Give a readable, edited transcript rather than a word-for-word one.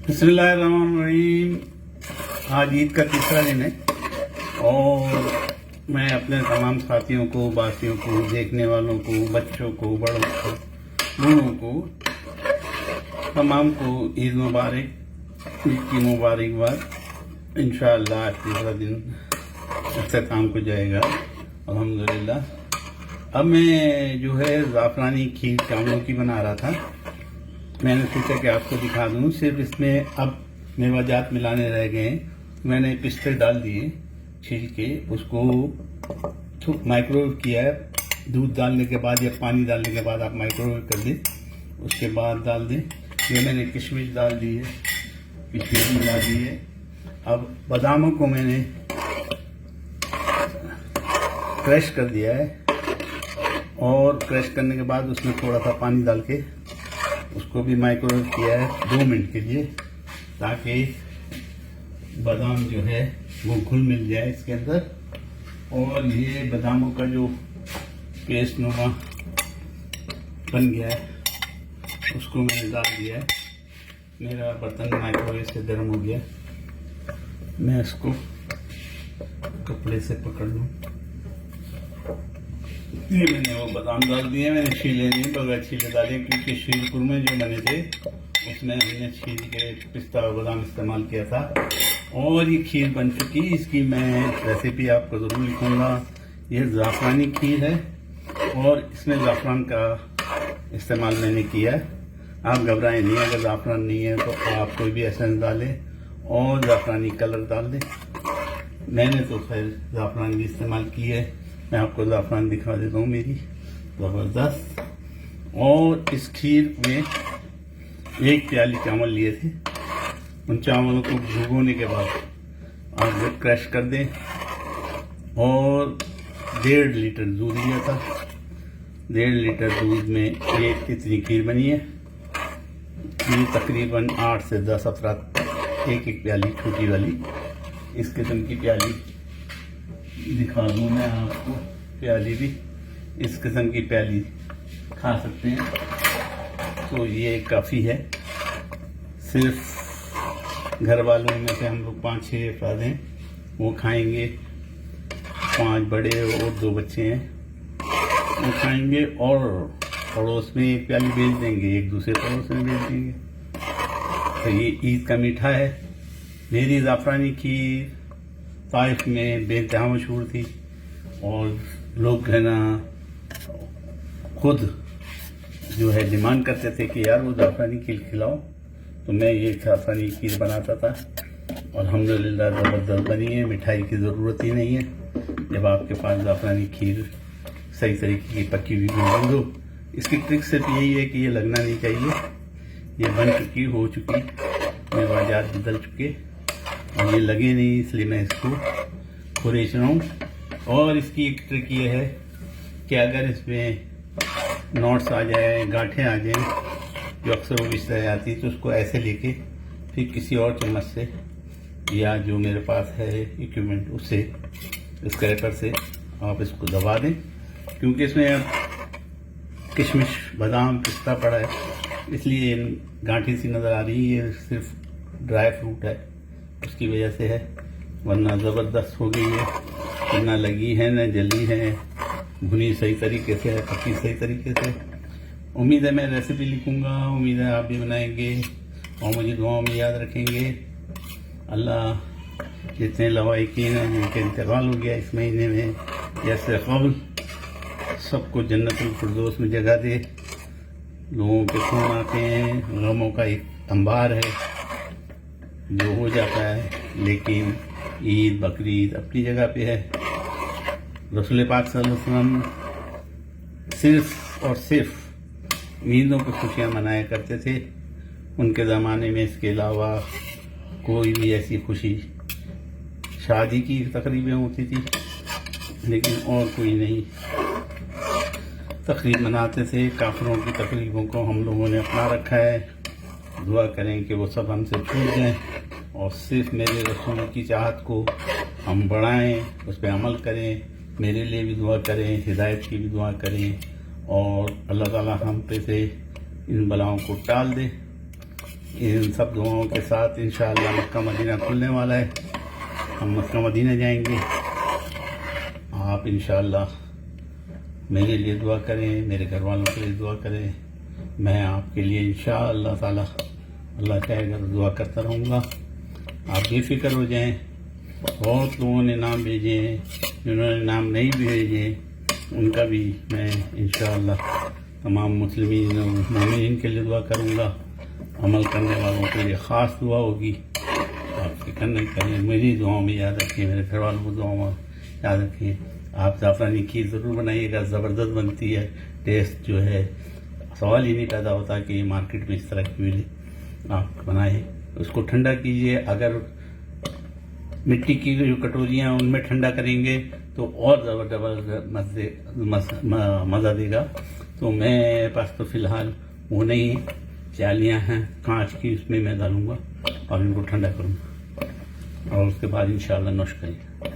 बिस्मिल्लाहिर्रहमानिर्रहीम। आज ईद का तीसरा दिन है और मैं अपने तमाम साथियों को, बासियों को, देखने वालों को, बच्चों को, बड़ों को, बूढ़ों को, तमाम को ईद मुबारक, ईद की मुबारकबाद। इंशाअल्लाह तीसरा दिन अख्ताम को जाएगा अल्हम्दुलिल्लाह। अब मैं जो है ज़ाफ़रानी खीर चावलों की बना रहा था। मैंने सोचा कि आपको दिखा दूं। सिर्फ इसमें अब मेवाजात मिलाने रह गए हैं। मैंने पिस्ते डाल दिए छील के, उसको माइक्रोवेव किया है। दूध डालने के बाद या पानी डालने के बाद आप माइक्रोवेव कर दें, उसके बाद डाल दें। ये मैंने किशमिश डाल दी है, किशमिश डाल दी है। अब बादामों को मैंने क्रश कर दिया है और क्रश करने के बाद उसमें थोड़ा सा पानी डाल के उसको भी माइक्रोवेव किया है 2 मिनट के लिए, ताकि बादाम जो है वो घुल मिल जाए इसके अंदर। और ये बादामों का जो पेस्ट नुमा बन गया है उसको मैंने डाल दिया है। मेरा बर्तन माइक्रोवेव से गर्म हो गया। मैं इसको कपड़े से पकड़ लूँ। ये मैंने वो बादाम डाल दिए। मैंने छीले नहीं, बगैर छीले डाले, क्योंकि शीर कुरमे जो बने थे उसमें हमने छील के पिस्ता और बादाम इस्तेमाल किया था। और ये खीर बन चुकी। इसकी मैं रेसिपी आपको ज़रूर लिखूँगा। ये ज़ाफ़रानी खीर है और इसमें ज़ाफ़रान का इस्तेमाल मैंने किया है। आप घबराएं नहीं, अगर ज़ाफ़रान नहीं है तो आप कोई भी एसेंस डालें और ज़ाफ़रानी कलर डाल दें। मैंने तो खैर ज़ाफ़रान भी इस्तेमाल की है। मैं आपको ज़ाफ़रान दिखा देता हूँ मेरी, ज़बरदस्त। और इस खीर में 1 प्याली चावल लिए थे। उन चावलों को भिगोने के बाद आप क्रश कर दें और 1.5 लीटर दूध लिया था। 1.5 लीटर दूध में एक इतनी खीर बनी है। ये तकरीबन 8 से 10 अफराद एक प्याली, छोटी वाली इस किस्म की प्याली दिखा दूँ मैं आपको। प्याली भी इस किस्म की प्याली खा सकते हैं, तो ये काफ़ी है। सिर्फ घर वालों में से हम लोग 5-6 अफराद हैं, वो खाएंगे। 5 बड़े और 2 बच्चे हैं, वो खाएंगे। और पड़ोस में 1 प्याली बेच देंगे, एक दूसरे पड़ोस में बेच देंगे। तो ये ईद का मीठा है। मेरी ज़ाफ़रानी खीर ताइफ में बेइंतहा मशहूर थी और लोग है ना खुद जो है डिमांड करते थे कि यार वो ज़ाफ़रानी खीर खिलाओ। तो मैं ये ज़ाफ़रानी खीर बनाता था और अल्हम्दुलिल्लाह ज़बरदस्त बनी है। मिठाई की ज़रूरत ही नहीं है जब आपके पास ज़ाफ़रानी खीर सही तरीके की पकी हुई बन दो। इसकी ट्रिक सिर्फ यही है कि ये लगना नहीं चाहिए। ये बन चुकी, हो चुकी, मेवाजात बदल चुके और ये लगे नहीं, इसलिए मैं इसको खुरेश रहा हूँ। और इसकी एक ट्रिक ये है कि अगर इसमें नॉट्स आ जाए, गांठें आ जाएं, जो अक्सर वो इस तरह आती है, तो उसको ऐसे लेके फिर किसी और चम्मच से या जो मेरे पास है इक्विपमेंट उससे, स्क्रैपर से आप इसको दबा दें। क्योंकि इसमें किशमिश, बादाम, पिस्ता पड़ा है, इसलिए गांठी सी नज़र आ रही है। ये सिर्फ ड्राई फ्रूट है, उसकी वजह से है, वरना ज़बरदस्त हो गई है। ना लगी है, ना जली है, भुनी सही तरीके से है, पकी सही तरीके से। उम्मीद है मैं रेसिपी लिखूँगा, उम्मीद है आप भी बनाएंगे और मुझे दुआओं में याद रखेंगे। अल्लाह जितने लवाइकीन हैं जिनके इंतकाल हो गया इस महीने में या से क़ब्ल, सबको जन्नतुल फिरदौस में जगह दे। लोगों के खून आते हैं, गमों का एक अंबार है जो हो जाता है, लेकिन ईद बकरीद अपनी जगह पे है। रसूल पाक सल्लल्लाहु अलैहि वसल्लम सिर्फ और सिर्फ ईदों पर खुशियाँ मनाया करते थे। उनके ज़माने में इसके अलावा कोई भी ऐसी खुशी, शादी की तकरीबें होती थी लेकिन और कोई नहीं तकरीब मनाते थे। काफिरों की तकरीबों को हम लोगों ने अपना रखा है। दुआ करें कि वो सब हमसे छूट जाएं और सिर्फ मेरे रसूल की चाहत को हम बढ़ाएं, उस पर अमल करें। मेरे लिए भी दुआ करें, हिदायत की भी दुआ करें और अल्लाह ताला हम पे से इन बलाओं को टाल दे। इन सब दुआओं के साथ इंशाअल्लाह मक्का मदीना खुलने वाला है, हम मक्का मदीना जाएंगे। आप इंशाअल्लाह मेरे लिए दुआ करें, मेरे घर वालों के लिए दुआ करें। मैं आपके लिए इंशाअल्लाह ताला अल्लाह चाहेगा तो दुआ करता रहूँगा। आप बेफिक्र हो जाएं। बहुत लोगों ने नाम भेजे हैं, जिन्होंने नाम नहीं भेजे उनका भी मैं इंशाअल्लाह तमाम मुस्लिमीन और मोमिनीन के लिए दुआ करूँगा। अमल करने वालों के लिए ख़ास दुआ होगी। आप फिक्र नहीं करें, मेरी दुआओं में याद रखिए, मेरे घर वालों को दुआओं में याद रखिए। आप ज़ाफ़रानी खीर ज़रूर बनाइएगा, ज़बरदस्त बनती है। टेस्ट जो है सवाल ही नहीं पैदा होता कि मार्केट में इस तरह की मिले। आप बनाएं, उसको ठंडा कीजिए। अगर मिट्टी की जो कटोरियाँ उनमें ठंडा करेंगे तो और ज़बरदस्त मज़ा देगा। तो मेरे पास तो फ़िलहाल वो नहीं है, प्यालियाँ हैं कांच की, उसमें मैं डालूँगा और इनको ठंडा करूँगा और उसके बाद इंशाअल्लाह नोश करेंगे।